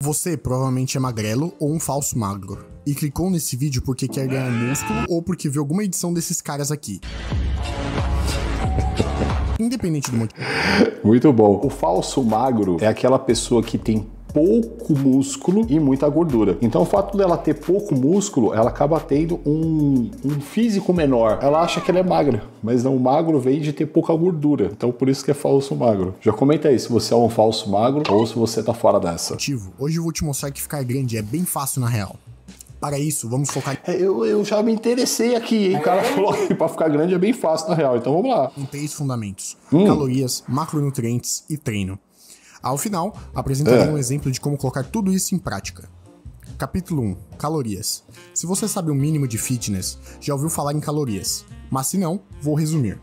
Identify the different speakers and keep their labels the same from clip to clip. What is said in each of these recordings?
Speaker 1: Você provavelmente é magrelo ou um falso magro, e clicou nesse vídeo porque quer ganhar músculo ou porque viu alguma edição desses caras aqui. Independente do motivo.
Speaker 2: Muito bom. O falso magro é aquela pessoa que tem pouco músculo e muita gordura. Então o fato dela ter pouco músculo, ela acaba tendo um físico menor. Ela acha que ela é magra, mas não, o magro vem de ter pouca gordura. Então por isso que é falso magro. Já comenta aí se você é um falso magro ou se você tá fora dessa.
Speaker 1: Hoje eu vou te mostrar que ficar grande é bem fácil na real. Para isso, vamos focar
Speaker 2: Eu já me interessei aqui, hein? O cara falou que pra ficar grande é bem fácil na real, então vamos lá.
Speaker 1: em 3 fundamentos: calorias, macronutrientes e treino. Ao final, apresentarei um exemplo de como colocar tudo isso em prática. Capítulo 1. Calorias. Se você sabe o mínimo de fitness, já ouviu falar em calorias. Mas se não, vou resumir.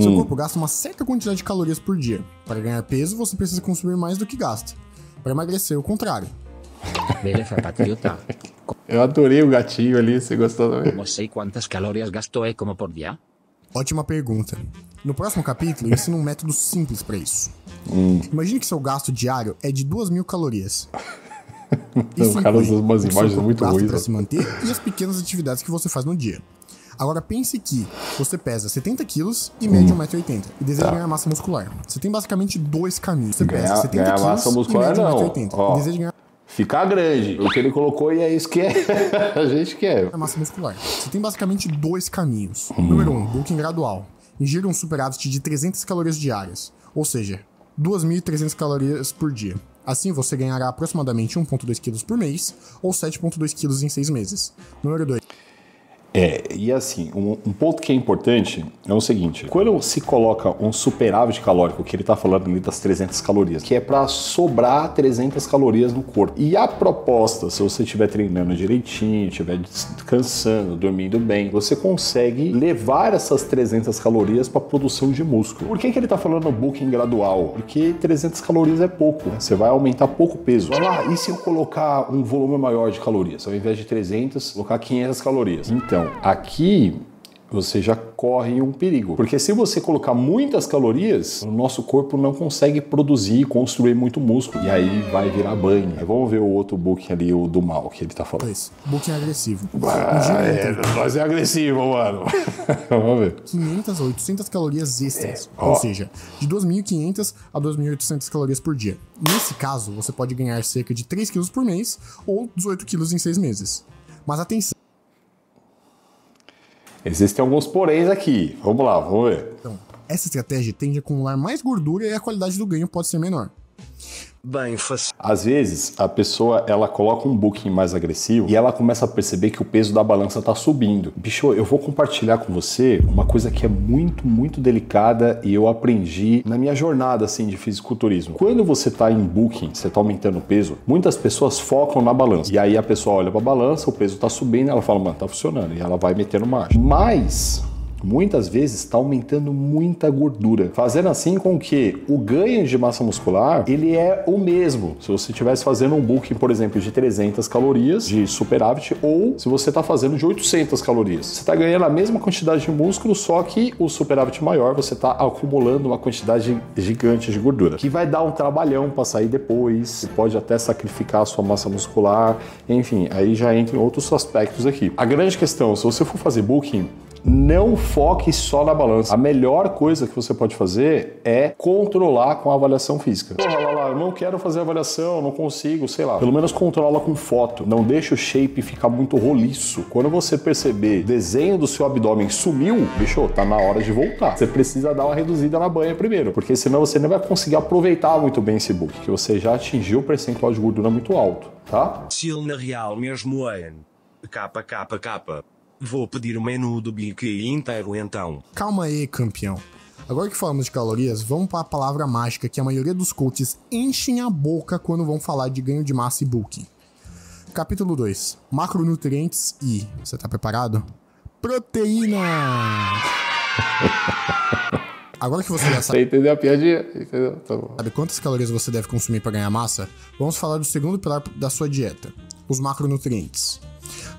Speaker 1: Seu corpo gasta uma certa quantidade de calorias por dia. Para ganhar peso, você precisa consumir mais do que gasta. Para emagrecer, o contrário.
Speaker 3: Beleza, patriota.
Speaker 2: Eu adorei o gatinho ali, você gostou também?
Speaker 3: No sei quantas calorias gasto como por dia.
Speaker 1: Ótima pergunta. No próximo capítulo, eu ensino um método simples para isso. Imagine que seu gasto diário é de 2.000 calorias. Isso
Speaker 2: O cara usa
Speaker 1: inclui
Speaker 2: umas
Speaker 1: o seu
Speaker 2: imagens
Speaker 1: corpo
Speaker 2: muito
Speaker 1: gasta
Speaker 2: ruins.
Speaker 1: para se manter e as pequenas atividades que você faz no dia. Agora pense que você pesa 70 quilos e mede 1,80 m e deseja ganhar massa muscular. Você tem basicamente 2 caminhos. Você pesa 70
Speaker 2: ganhar
Speaker 1: quilos
Speaker 2: massa
Speaker 1: e
Speaker 2: muscular
Speaker 1: mede
Speaker 2: não.
Speaker 1: 1,80 m
Speaker 2: Ó.
Speaker 1: e deseja ganhar
Speaker 2: Ficar grande. O que ele colocou e é isso que a gente quer.
Speaker 1: massa muscular. Você tem basicamente 2 caminhos. Número 1, bulking gradual. Ingira um superávit de 300 calorias diárias, ou seja, 2.300 calorias por dia. Assim, você ganhará aproximadamente 1,2 kg por mês, ou 7,2 kg em 6 meses. Número 2.
Speaker 2: E assim, um ponto que é importante é o seguinte: quando se coloca um superávit calórico, que ele tá falando ali das 300 calorias, que é para sobrar 300 calorias no corpo. E a proposta, se você estiver treinando direitinho, estiver descansando, dormindo bem, você consegue levar essas 300 calorias para produção de músculo. Por que ele tá falando bulking gradual? Porque 300 calorias é pouco, né? Você vai aumentar pouco peso. Olha lá, e se eu colocar um volume maior de calorias? Ao invés de 300, colocar 500 calorias. Então, aqui você já corre um perigo. Porque se você colocar muitas calorias, o nosso corpo não consegue produzir e construir muito músculo. E aí vai virar banho. Vamos ver o outro book ali, o do mal, que ele tá falando.
Speaker 1: 2. Bulking agressivo.
Speaker 2: Nós é agressivo, mano. Vamos ver.
Speaker 1: 500 a 800 calorias extras, ou seja, de 2.500 a 2.800 calorias por dia. Nesse caso, você pode ganhar cerca de 3 kg por mês ou 18 kg em 6 meses. Mas atenção!
Speaker 2: Existem alguns poréns aqui. Vamos lá, vamos ver.
Speaker 1: Então, essa estratégia tende a acumular mais gordura e a qualidade do ganho pode ser menor.
Speaker 3: Bem fácil.
Speaker 2: Às vezes, a pessoa, ela coloca um booking mais agressivo e ela começa a perceber que o peso da balança tá subindo. Bicho, eu vou compartilhar com você uma coisa que é muito, muito delicada e eu aprendi na minha jornada, assim, de fisiculturismo. Quando você tá em booking, você tá aumentando o peso, muitas pessoas focam na balança. E aí a pessoa olha pra balança, o peso tá subindo, ela fala, mano, tá funcionando. E ela vai metendo marcha. Mas muitas vezes está aumentando muita gordura, fazendo assim com que o ganho de massa muscular, ele é o mesmo. Se você estivesse fazendo um bulking, por exemplo, de 300 calorias de superávit, ou se você está fazendo de 800 calorias. Você está ganhando a mesma quantidade de músculo, só que o superávit maior, você está acumulando uma quantidade gigante de gordura, que vai dar um trabalhão para sair depois, você pode até sacrificar a sua massa muscular, enfim, aí já entra em outros aspectos aqui. A grande questão, se você for fazer bulking, não foque só na balança. A melhor coisa que você pode fazer é controlar com a avaliação física. Porra, lá, eu não quero fazer avaliação, não consigo, sei lá. Pelo menos controla com foto. Não deixa o shape ficar muito roliço. Quando você perceber o desenho do seu abdômen sumiu, bicho, tá na hora de voltar. Você precisa dar uma reduzida na banha primeiro, porque senão você não vai conseguir aproveitar muito bem esse bulk, que você já atingiu o percentual de gordura muito alto, tá?
Speaker 4: Se ele na real mesmo é KKK. Vou pedir o menu do BK inteiro então.
Speaker 1: Calma aí, campeão. Agora que falamos de calorias, vamos para a palavra mágica que a maioria dos coaches enchem a boca quando vão falar de ganho de massa e bulking. Capítulo 2. Macronutrientes e... Você tá preparado? Proteína! Agora que você já
Speaker 2: Você entendeu a piadinha? Entendeu? Tá bom.
Speaker 1: sabe quantas calorias você deve consumir para ganhar massa, vamos falar do segundo pilar da sua dieta, os macronutrientes.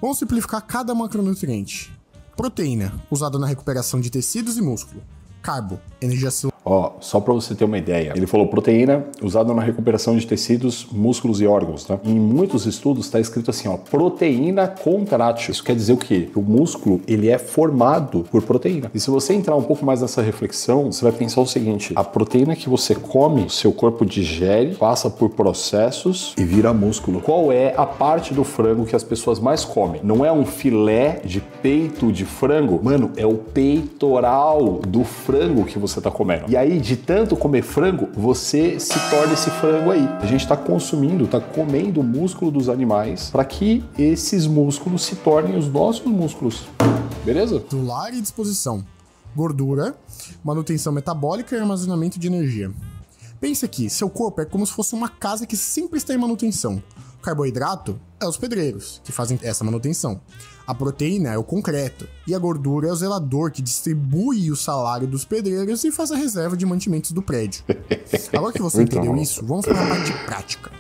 Speaker 1: Vamos simplificar cada macronutriente. Proteína, usada na recuperação de tecidos e músculo. Carbo, energia celular.
Speaker 2: Ó, só para você ter uma ideia. Ele falou proteína usada na recuperação de tecidos, músculos e órgãos, né? Em muitos estudos está escrito assim, ó, proteína contrátil. Isso quer dizer o quê? Que o músculo, ele é formado por proteína. E se você entrar um pouco mais nessa reflexão, você vai pensar o seguinte, a proteína que você come, o seu corpo digere, passa por processos e vira músculo. Qual é a parte do frango que as pessoas mais comem? Não é um filé de peito de frango? Mano, é o peitoral do frango que você tá comendo. E aí, de tanto comer frango, você se torna esse frango aí. A gente tá consumindo, tá comendo o músculo dos animais para que esses músculos se tornem os nossos músculos. Beleza?
Speaker 1: Celular e disposição. Gordura, manutenção metabólica e armazenamento de energia. Pense aqui, seu corpo é como se fosse uma casa que sempre está em manutenção. O carboidrato é os pedreiros, que fazem essa manutenção. A proteína é o concreto. E a gordura é o zelador, que distribui o salário dos pedreiros e faz a reserva de mantimentos do prédio. Agora que você entendeu isso, vamos para a parte prática.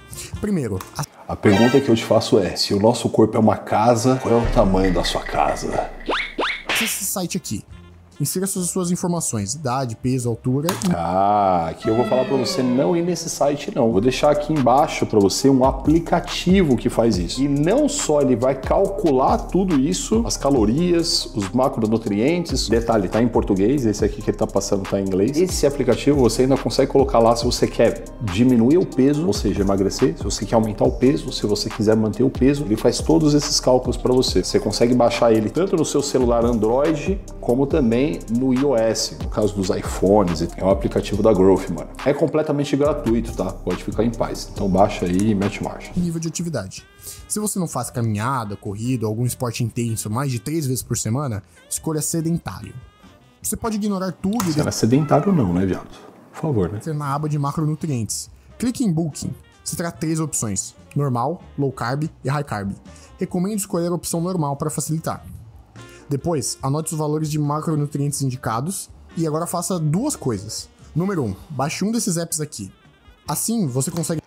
Speaker 1: Primeiro,
Speaker 2: a pergunta que eu te faço é, se o nosso corpo é uma casa, qual é o tamanho da sua casa?
Speaker 1: Esse site aqui. Insira suas informações, idade, peso, altura.
Speaker 2: Aqui eu vou falar para você não ir nesse site não. Vou deixar aqui embaixo para você um aplicativo que faz isso. E não só ele vai calcular tudo isso, as calorias, os macronutrientes. Detalhe, tá em português, esse aqui que ele tá passando tá em inglês. Esse aplicativo você ainda consegue colocar lá se você quer diminuir o peso, ou seja, emagrecer. Se você quer aumentar o peso, se você quiser manter o peso, ele faz todos esses cálculos para você. Você consegue baixar ele tanto no seu celular Android, como também no iOS, no caso dos iPhones. É um aplicativo da Growth, mano. É completamente gratuito, tá? Pode ficar em paz. Então baixa aí e mete marcha.
Speaker 1: Nível de atividade. Se você não faz caminhada, corrida ou algum esporte intenso mais de 3 vezes por semana, escolha sedentário. Você pode ignorar tudo e...
Speaker 2: Você não é sedentário não, né, viado? Por favor, né?
Speaker 1: Na aba de macronutrientes. Clique em Booking. Você terá 3 opções: normal, low carb e high carb. Recomendo escolher a opção normal para facilitar. Depois, anote os valores de macronutrientes indicados e agora faça 2 coisas. Número 1, baixe um desses apps aqui. Assim, você consegue...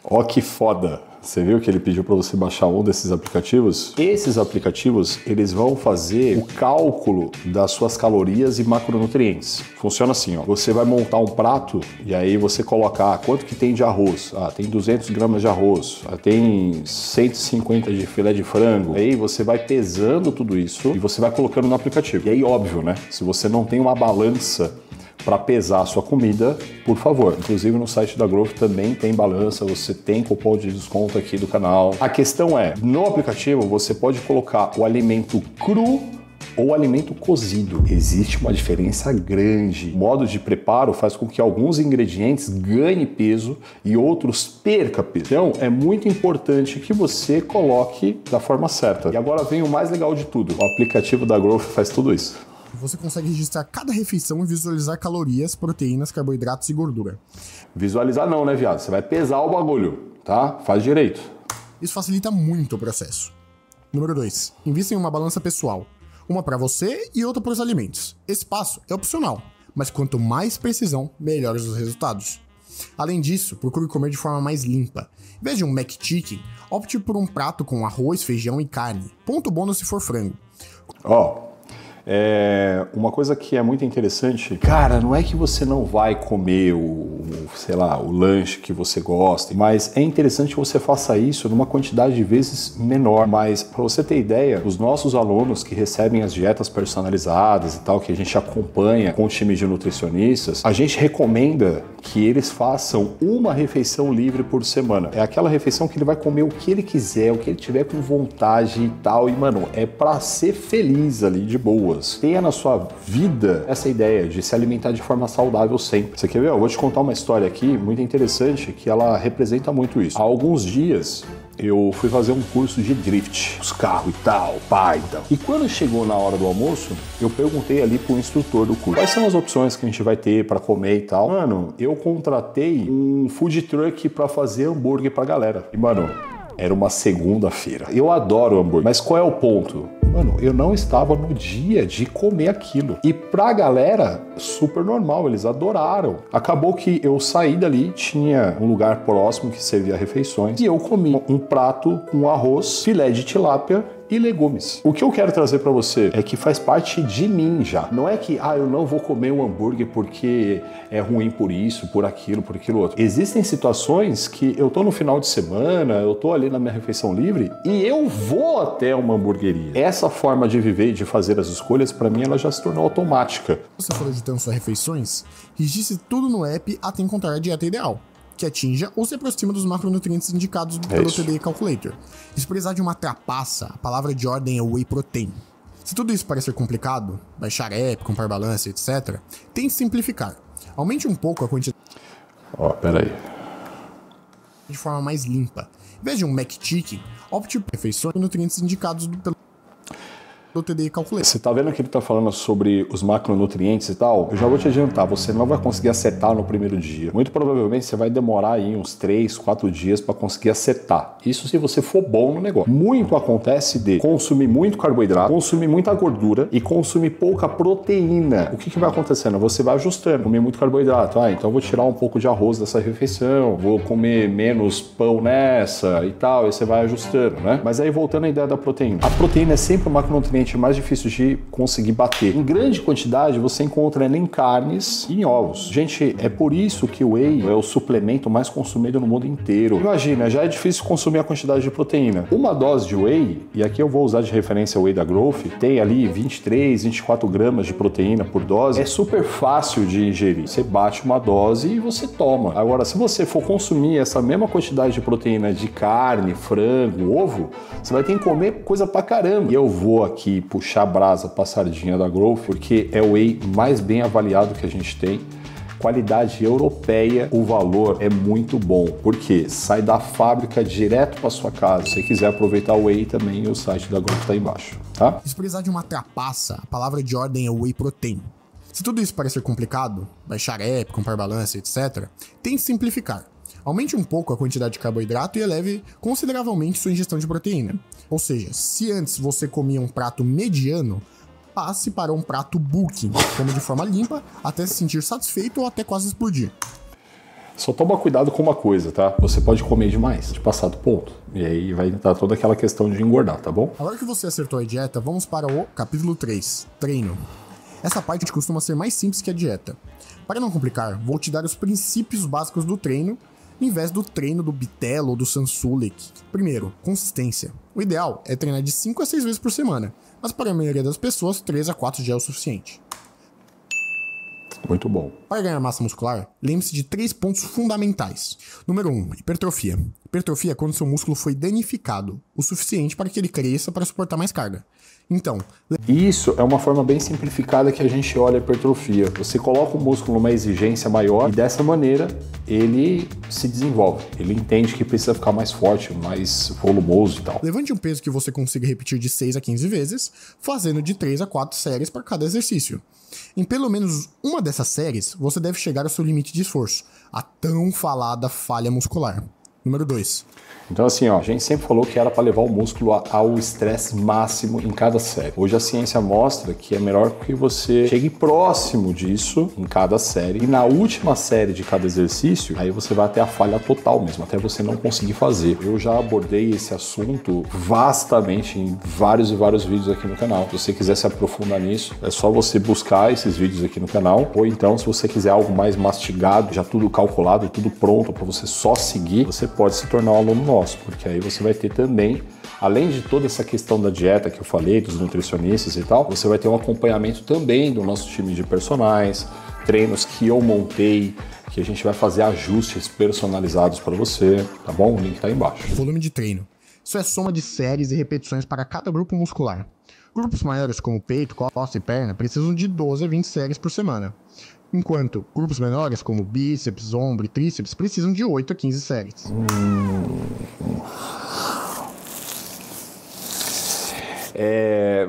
Speaker 2: Ó que foda! Você viu que ele pediu para você baixar um desses aplicativos? Esses aplicativos, eles vão fazer o cálculo das suas calorias e macronutrientes. Funciona assim, ó. Você vai montar um prato e aí você coloca quanto que tem de arroz. Tem 200 gramas de arroz. Tem 150 de filé de frango. Aí você vai pesando tudo isso e você vai colocando no aplicativo. E aí, óbvio, né? Se você não tem uma balança para pesar a sua comida, por favor. Inclusive no site da Growth também tem balança, você tem cupom de desconto aqui do canal. A questão é, no aplicativo você pode colocar o alimento cru ou alimento cozido. Existe uma diferença grande. O modo de preparo faz com que alguns ingredientes ganhem peso e outros percam peso. Então, é muito importante que você coloque da forma certa. E agora vem o mais legal de tudo. O aplicativo da Growth faz tudo isso.
Speaker 1: Você consegue registrar cada refeição e visualizar calorias, proteínas, carboidratos e gordura.
Speaker 2: Visualizar não, né, viado? Você vai pesar o bagulho, tá? Faz direito.
Speaker 1: Isso facilita muito o processo. Número 2. Invista em uma balança pessoal. Uma para você e outra para os alimentos. Esse passo é opcional, mas quanto mais precisão, melhores os resultados. Além disso, procure comer de forma mais limpa. Em vez de um McChicken, opte por um prato com arroz, feijão e carne. Ponto bônus se for frango.
Speaker 2: Uma coisa que é muito interessante, cara, não é que você não vai comer o lanche que você gosta, mas é interessante que você faça isso numa quantidade de vezes menor. Mas para você ter ideia, os nossos alunos que recebem as dietas personalizadas e tal, que a gente acompanha com o time de nutricionistas, a gente recomenda que eles façam uma refeição livre por semana. É aquela refeição que ele vai comer o que ele quiser, o que ele tiver com vontade e tal. E, mano, é pra ser feliz ali, de boas. Tenha na sua vida essa ideia de se alimentar de forma saudável sempre. Você quer ver? Eu vou te contar uma história aqui muito interessante que ela representa muito isso. Há alguns dias eu fui fazer um curso de drift, os carros e tal, pai e tal. E quando chegou na hora do almoço, eu perguntei ali pro instrutor do curso, quais são as opções que a gente vai ter para comer e tal. Mano, eu contratei um food truck para fazer hambúrguer pra galera. E, mano, era uma segunda-feira. Eu adoro hambúrguer, mas qual é o ponto? Mano, eu não estava no dia de comer aquilo. E pra galera, super normal, eles adoraram. Acabou que eu saí dali, tinha um lugar próximo que servia refeições, e eu comi um prato com arroz, filé de tilápia e legumes. O que eu quero trazer para você é que faz parte de mim já. Não é que, eu não vou comer um hambúrguer porque é ruim por isso, por aquilo outro. Existem situações que eu tô no final de semana, eu tô ali na minha refeição livre e eu vou até uma hamburgueria. Essa forma de viver e de fazer as escolhas, para mim, ela já se tornou automática.
Speaker 1: Você for editando suas refeições, registre tudo no app até encontrar a dieta ideal, que atinja ou se aproxima dos macronutrientes indicados pelo TDI Calculator. E se precisar de uma trapaça, a palavra de ordem é whey protein. Se tudo isso parecer complicado, baixar app, comprar balança, etc., tente simplificar. Aumente um pouco a quantidade
Speaker 2: Peraí.
Speaker 1: de forma mais limpa. Em vez de um McChicken, opte por refeições com nutrientes indicados pelo TDI Calculator.
Speaker 2: Você tá vendo que ele tá falando sobre os macronutrientes e tal? Eu já vou te adiantar, você não vai conseguir acertar no primeiro dia. Muito provavelmente você vai demorar aí uns 3, 4 dias para conseguir acertar. Isso se você for bom no negócio. Muito acontece de consumir muito carboidrato, consumir muita gordura e consumir pouca proteína. O que vai acontecendo? Você vai ajustando, comer muito carboidrato. Então eu vou tirar um pouco de arroz dessa refeição, vou comer menos pão nessa e tal, e você vai ajustando, né? Mas aí voltando à ideia da proteína. A proteína é sempre um macronutriente mais difícil de conseguir bater. Em grande quantidade você encontra ela em carnes e em ovos. Gente, é por isso que o whey é o suplemento mais consumido no mundo inteiro. Imagina, já é difícil consumir a quantidade de proteína. Uma dose de whey, e aqui eu vou usar de referência o whey da Growth, tem ali 23, 24 gramas de proteína por dose. É super fácil de ingerir. Você bate uma dose e você toma. Agora, se você for consumir essa mesma quantidade de proteína de carne, frango, ovo, você vai ter que comer coisa pra caramba. E eu vou aqui puxar a brasa pra sardinha da Growth, porque é o whey mais bem avaliado que a gente tem. Qualidade europeia, o valor é muito bom, porque sai da fábrica direto para sua casa. Se você quiser aproveitar o whey também, o site da Growth tá aí embaixo, tá?
Speaker 1: Se precisar de uma trapaça, a palavra de ordem é whey protein. Se tudo isso parecer complicado, baixar app, comprar balança, etc., tente simplificar. Aumente um pouco a quantidade de carboidrato e eleve consideravelmente sua ingestão de proteína. Ou seja, se antes você comia um prato mediano, passe para um prato bulking, come de forma limpa, até se sentir satisfeito ou até quase explodir.
Speaker 2: Só toma cuidado com uma coisa, tá? Você pode comer demais, de passar do ponto. E aí vai entrar toda aquela questão de engordar, tá bom?
Speaker 1: Agora que você acertou a dieta, vamos para o capítulo 3, treino. Essa parte costuma ser mais simples que a dieta. Para não complicar, vou te dar os princípios básicos do treino, em vez do treino do Bitelo ou do Sansulik. Primeiro, consistência. O ideal é treinar de 5 a 6 vezes por semana, mas para a maioria das pessoas, 3 a 4 já é o suficiente.
Speaker 2: Muito bom.
Speaker 1: Para ganhar massa muscular, lembre-se de 3 pontos fundamentais. Número 1, hipertrofia. Hipertrofia é quando seu músculo foi danificado o suficiente para que ele cresça para suportar mais carga. Então,
Speaker 2: isso é uma forma bem simplificada que a gente olha a hipertrofia. Você coloca o músculo numa exigência maior e dessa maneira ele se desenvolve. Ele entende que precisa ficar mais forte, mais volumoso e tal.
Speaker 1: Levante um peso que você consiga repetir de 6 a 15 vezes, fazendo de 3 a 4 séries para cada exercício. Em pelo menos uma dessas séries, você deve chegar ao seu limite de esforço, a tão falada falha muscular. Número 2.
Speaker 2: Então assim, a gente sempre falou que era para levar o músculo ao estresse máximo em cada série. Hoje a ciência mostra que é melhor que você chegue próximo disso em cada série. E na última série de cada exercício, aí você vai até a falha total mesmo, até você não conseguir fazer. Eu já abordei esse assunto vastamente em vários e vários vídeos aqui no canal. Se você quiser se aprofundar nisso, é só você buscar esses vídeos aqui no canal. Ou então, se você quiser algo mais mastigado, já tudo calculado, tudo pronto para você só seguir, você pode se tornar um aluno nosso, porque aí você vai ter também, além de toda essa questão da dieta que eu falei, dos nutricionistas e tal, você vai ter um acompanhamento também do nosso time de personagens, treinos que eu montei, que a gente vai fazer ajustes personalizados para você, tá bom? O link tá aí embaixo.
Speaker 1: Volume de treino. Isso é soma de séries e repetições para cada grupo muscular. Grupos maiores como peito, costa e perna precisam de 12 a 20 séries por semana, enquanto grupos menores como bíceps, ombro e tríceps precisam de 8 a 15 séries.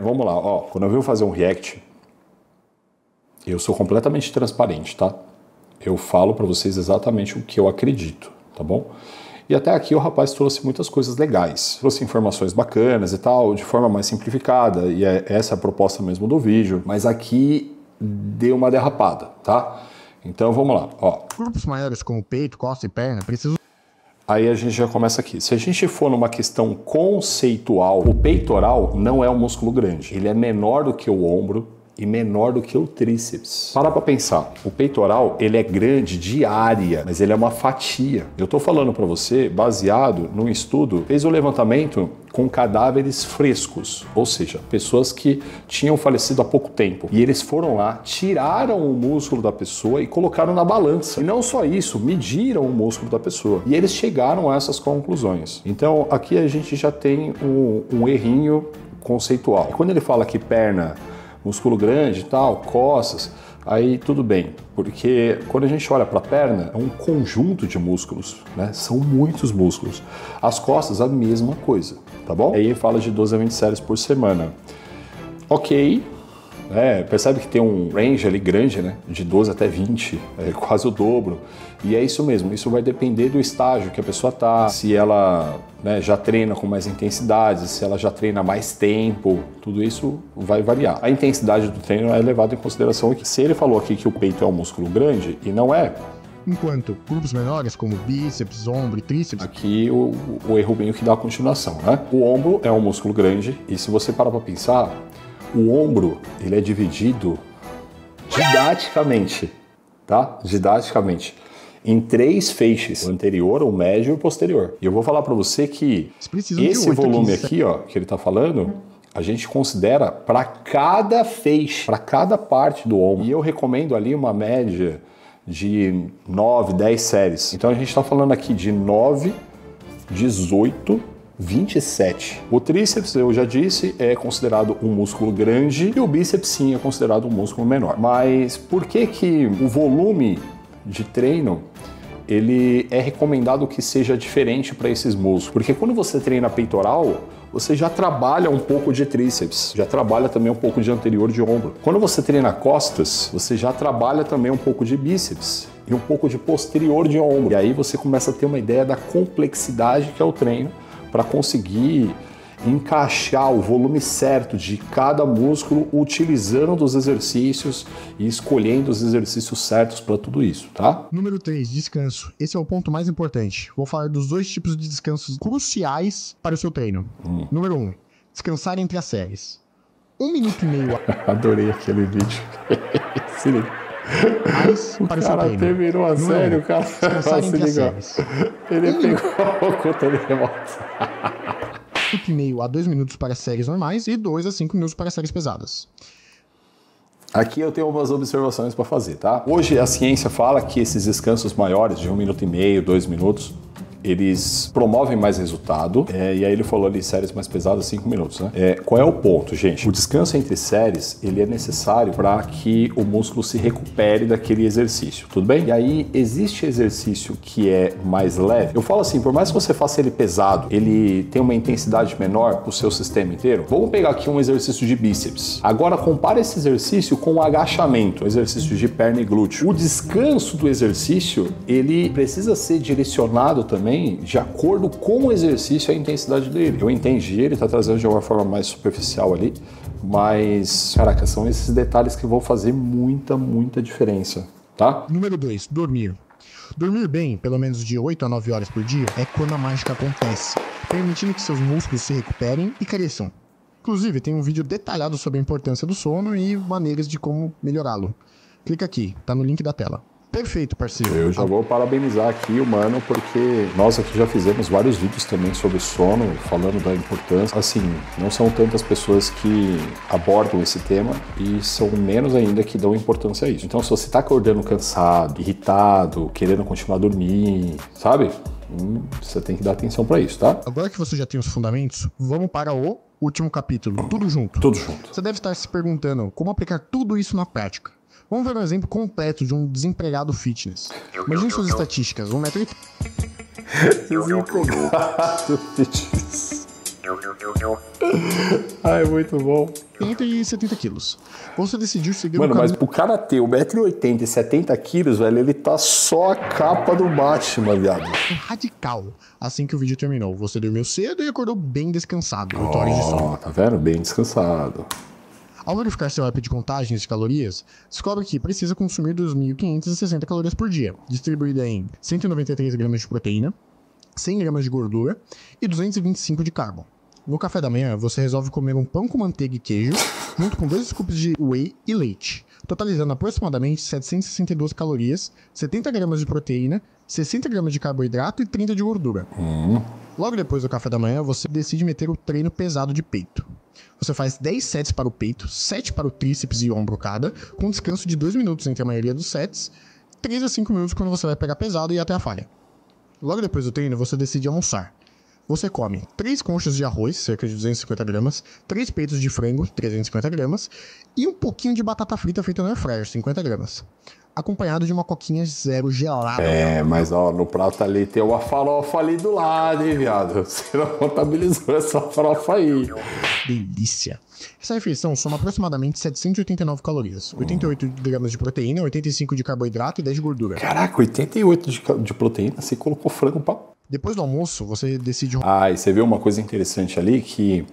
Speaker 2: Vamos lá, quando eu venho fazer um react, eu sou completamente transparente, tá? Eu falo pra vocês exatamente o que eu acredito, tá bom? E até aqui o rapaz trouxe muitas coisas legais, trouxe informações bacanas e tal, de forma mais simplificada, e essa é a proposta mesmo do vídeo, mas aqui deu uma derrapada, tá? Então vamos lá,
Speaker 1: Grupos maiores como peito, costa e perna precisam...
Speaker 2: Aí a gente já começa aqui. Se a gente for numa questão conceitual, o peitoral não é um músculo grande. Ele é menor do que o ombro e menor do que o tríceps. Para pra pensar. O peitoral, ele é grande de área, mas ele é uma fatia. Eu tô falando para você baseado num estudo, fez o levantamento com cadáveres frescos, ou seja, pessoas que tinham falecido há pouco tempo. E eles foram lá, tiraram o músculo da pessoa e colocaram na balança. E não só isso, mediram o músculo da pessoa. E eles chegaram a essas conclusões. Então, aqui a gente já tem um errinho conceitual. E quando ele fala que perna, músculo grande e tal, costas, aí tudo bem, porque quando a gente olha para a perna, é um conjunto de músculos, né? São muitos músculos. As costas, a mesma coisa, tá bom? Aí fala de 12 a 20 séries por semana. Ok, percebe que tem um range ali grande, né? De 12 até 20, é quase o dobro. E é isso mesmo, isso vai depender do estágio que a pessoa tá, se ela já treina com mais intensidade, se ela já treina mais tempo, tudo isso vai variar. A intensidade do treino é levada em consideração aqui. Se ele falou aqui que o peito é um músculo grande, e não é,
Speaker 1: enquanto grupos menores como bíceps, ombro e tríceps...
Speaker 2: Aqui o erro meio que dá a continuação, né? O ombro é um músculo grande e se você parar para pensar, o ombro ele é dividido didaticamente, tá? Didaticamente. Em 3 feixes, o anterior, o médio e o posterior. E eu vou falar para você que esse volume aqui, ó, que ele tá falando, a gente considera para cada feixe, para cada parte do ombro. E eu recomendo ali uma média de 9, 10 séries. Então a gente está falando aqui de 9, 18, 27. O tríceps, eu já disse, é considerado um músculo grande e o bíceps sim é considerado um músculo menor. Mas por que que o volume de treino ele é recomendado que seja diferente para esses músculos? Porque quando você treina peitoral, você já trabalha um pouco de tríceps, já trabalha também um pouco de anterior de ombro. Quando você treina costas, você já trabalha também um pouco de bíceps e um pouco de posterior de ombro. E aí você começa a ter uma ideia da complexidade que é o treino para conseguir encaixar o volume certo de cada músculo utilizando os exercícios e escolhendo os exercícios certos para tudo isso, tá?
Speaker 1: Número 3, descanso. Esse é o ponto mais importante. Vou falar dos 2 tipos de descansos cruciais para o seu treino. Número 1, descansar entre as séries. 1 minuto e meio.
Speaker 2: Adorei aquele vídeo. Se liga.
Speaker 1: Mais para o seu treino.
Speaker 2: Terminou a sério, cara.
Speaker 1: Descansar entre as séries.
Speaker 2: Ele pegou o controle remoto.
Speaker 1: 1,5 a 2 minutos para séries normais e 2 a 5 minutos para séries pesadas.
Speaker 2: Aqui eu tenho algumas observações para fazer, tá? Hoje a ciência fala que esses descansos maiores de 1,5 minuto, 2 minutos, eles promovem mais resultado, e aí ele falou ali séries mais pesadas, 5 minutos, né? Qual é o ponto, gente? O descanso entre séries, ele é necessário para que o músculo se recupere daquele exercício, tudo bem? E aí existe exercício que é mais leve. Eu falo assim, por mais que você faça ele pesado, ele tem uma intensidade menor para o seu sistema inteiro. Vamos pegar aqui um exercício de bíceps. Agora compara esse exercício com o agachamento, exercício de perna e glúteo. O descanso do exercício, ele precisa ser direcionado também de acordo com o exercício e a intensidade dele. Eu entendi, ele está trazendo de uma forma mais superficial ali, mas, caraca, são esses detalhes que vão fazer muita diferença, tá?
Speaker 1: Número 2, dormir. Dormir bem, pelo menos de 8 a 9 horas por dia, é quando a mágica acontece, permitindo que seus músculos se recuperem e cresçam. Inclusive, tem um vídeo detalhado sobre a importância do sono e maneiras de como melhorá-lo. Clica aqui, tá no link da tela. Perfeito, parceiro.
Speaker 2: Eu já vou parabenizar aqui o mano, porque nós aqui já fizemos vários vídeos também sobre sono, falando da importância. Assim, não são tantas pessoas que abordam esse tema e são menos ainda que dão importância a isso. Então, se você tá acordando cansado, irritado, querendo continuar a dormir, sabe? Você tem que dar atenção para isso, tá?
Speaker 1: Agora que você já tem os fundamentos, vamos para o último capítulo. Tudo junto.
Speaker 2: Tudo junto.
Speaker 1: Você deve estar se perguntando como aplicar tudo isso na prática. Vamos ver um exemplo completo de um desempregado fitness. Imagine suas estatísticas, 1,80 m.
Speaker 2: Desempregado fitness. Ai, muito bom.
Speaker 1: E 70 quilos. Você decidiu seguir
Speaker 2: Mano,
Speaker 1: o caminho...
Speaker 2: mas pro cara ter 1,80 m e 70 quilos, velho, ele tá só a capa do Batman, viado.
Speaker 1: radical. Assim que o vídeo terminou, você dormiu cedo e acordou bem descansado. 8 horas de sono.
Speaker 2: Tá vendo? Bem descansado.
Speaker 1: Ao verificar seu app de contagens de calorias, descobre que precisa consumir 2.560 calorias por dia, distribuída em 193 gramas de proteína, 100 gramas de gordura e 225 de carbo. No café da manhã, você resolve comer um pão com manteiga e queijo, junto com 2 scoops de whey e leite, totalizando aproximadamente 762 calorias, 70 gramas de proteína, 60 gramas de carboidrato e 30 de gordura. Logo depois do café da manhã, você decide meter o treino pesado de peito. Você faz 10 sets para o peito, 7 para o tríceps e ombro cada, com descanso de 2 minutos entre a maioria dos sets, 3 a 5 minutos quando você vai pegar pesado e ir até a falha. Logo depois do treino, você decide almoçar. Você come 3 conchas de arroz, cerca de 250 gramas, 3 peitos de frango, 350 gramas, e um pouquinho de batata frita feita no air fryer, 50 gramas. Acompanhado de uma coquinha zero gelada.
Speaker 2: Mas ó, no prato ali tem uma farofa ali do lado, hein, viado? Você não contabilizou essa farofa aí.
Speaker 1: Delícia. Essa refeição soma aproximadamente 789 calorias, 88 gramas de proteína, 85 de carboidrato e 10 de gordura.
Speaker 2: Caraca, 88 de proteína? Você colocou frango pra...
Speaker 1: Depois do almoço, você decide...
Speaker 2: E você vê uma coisa interessante ali, que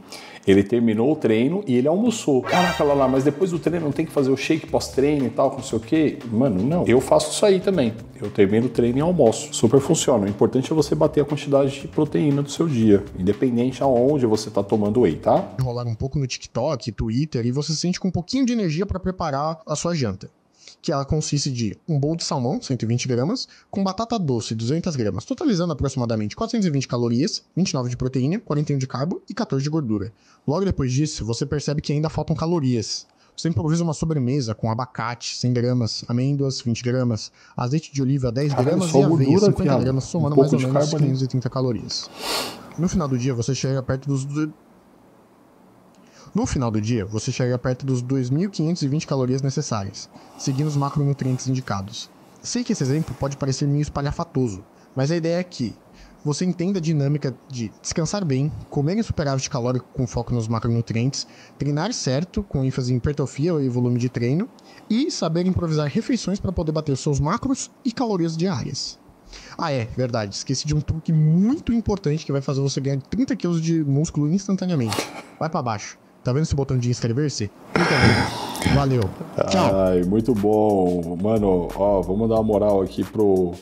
Speaker 2: ele terminou o treino e ele almoçou. Caraca, lá, mas depois do treino não tem que fazer o shake pós-treino e tal, não sei o quê? Mano, não. Eu faço isso aí também. Eu termino o treino e almoço. Super funciona. O importante é você bater a quantidade de proteína do seu dia, independente aonde você tá tomando whey, tá?
Speaker 1: Rolar um pouco no TikTok, Twitter, e você se sente com um pouquinho de energia para preparar a sua janta. Que ela consiste de um bowl de salmão, 120 gramas, com batata doce, 200 gramas, totalizando aproximadamente 420 calorias, 29 de proteína, 41 de carbo e 14 de gordura. Logo depois disso, você percebe que ainda faltam calorias. Você improvisa uma sobremesa com abacate, 100 gramas, amêndoas, 20 gramas, azeite de oliva, 10 gramas e aveia, 50 gramas, somando mais ou menos 530 calorias. No final do dia, você chega perto dos 2.520 calorias necessárias, seguindo os macronutrientes indicados. Sei que esse exemplo pode parecer meio espalhafatoso, mas a ideia é que você entenda a dinâmica de descansar bem, comer em superávit calórico com foco nos macronutrientes, treinar certo, com ênfase em hipertrofia e volume de treino, e saber improvisar refeições para poder bater seus macros e calorias diárias. Verdade, esqueci de um truque muito importante que vai fazer você ganhar 30 kg de músculo instantaneamente. Vai para baixo. Tá vendo esse botão de inscrever-se? Clica aí. Valeu. Tchau.
Speaker 2: Muito bom. Mano, ó, vamos dar uma moral aqui pro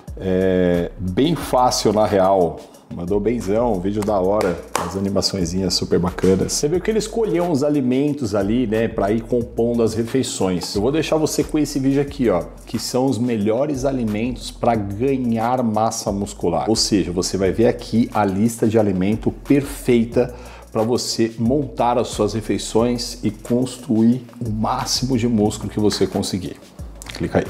Speaker 2: Bem Fácil na Real. Mandou benzão, vídeo da hora, as animaçõezinhas super bacanas. Você viu que ele escolheu uns alimentos ali, né, pra ir compondo as refeições. Eu vou deixar você com esse vídeo aqui, ó, que são os melhores alimentos para ganhar massa muscular. Ou seja, você vai ver aqui a lista de alimento perfeita para você montar as suas refeições e construir o máximo de músculo que você conseguir. Clica aí.